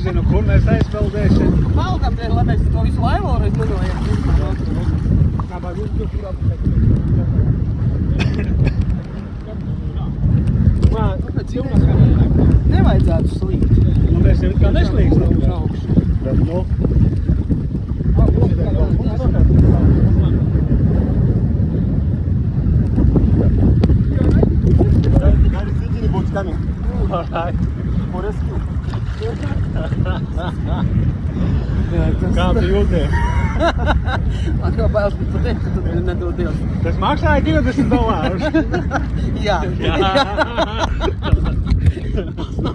nezinu, kur mēs aizpeldēsim. Maldam, lai mēs to visu laivu reiz nedojam. Kā jūs tur apsēkt? Nevajadzētu slīgt. Nu, mēs jau kā neslīgstam uz augšu. Bet, nu... Coming. All right. For rescue. Kā tu jūties? Man jau bailes bija pateikt, ka tu nedodies. Tas maksāja $20. Jā.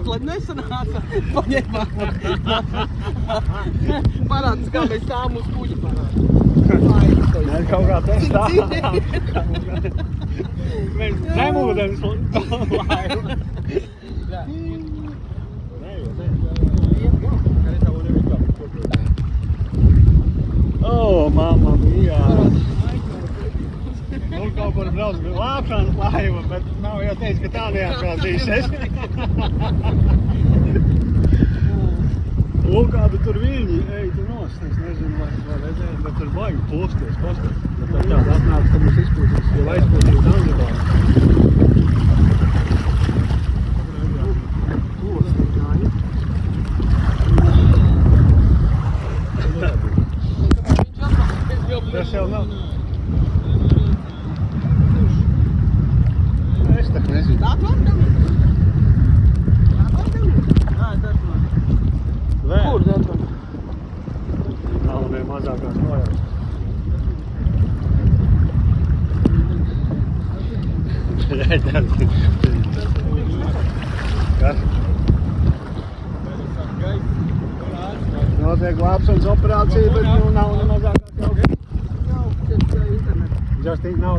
Lai nesanāca, paņēmā. Parāds, kā mēs stāvam uz kuģi parāds. Nē, kaut kā te stāvam. Mēs zemūdens laivu. Oh, mamma mia! Nu, kaut kur brauc lāpšanas laiva, bet nav jau teicis, ka tā neatkārtīsies. Lūk, kādu tur viļņi, ej tu nost, es nezinu, vai redzēju, bet tur baigi plūsties, pasties. Bet tā tāda atnāks, ka mums izpūtīs, jo aizpūtīs Zanzibārā. Tas jau nav. Es tak nezinu. Tā tu atgamīt? Jā, tas man. Vēl? Kur tā tu? Nav ne mazākās nojās. Kas? Notiek glābšanas operācija, bet nu nav ne mazākās jauka. Just no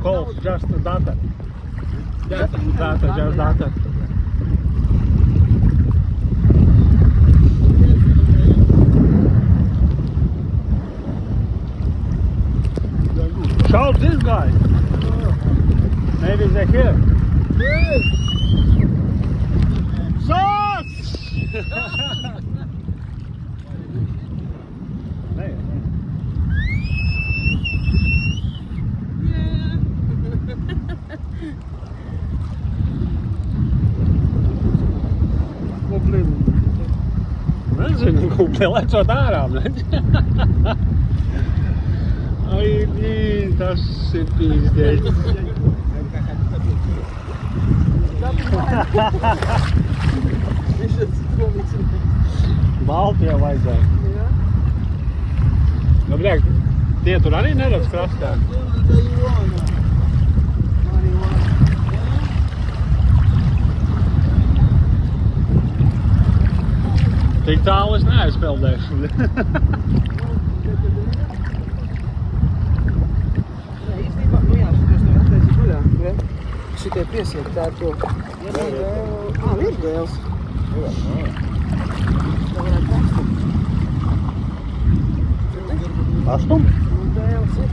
calls, just data. Just data. Shout this guy. Maybe they're here. Sauce! Nezinu, lecot ārā, Ai, tas ir pīzdēļ. Balti jau vajadzēja. Nu, bļāk, tie tur arī neredz krastā? Tik tālu es neaizpeldēšu. Īstenībā, nu jā, šitos tev attaisi guļā. Šitie piesiet, tā ir to. Ir dēls. Tā varētu pastum. Pastum? Dēls ir.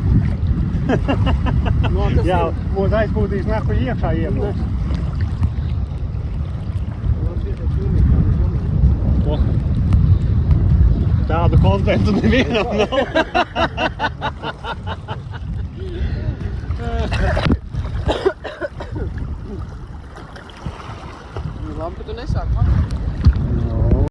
Jā, mūs aizpūtīs nahu iekšā ieplūks. Tādu kontentu nevienam nav. Labi, ka tu nesāk man.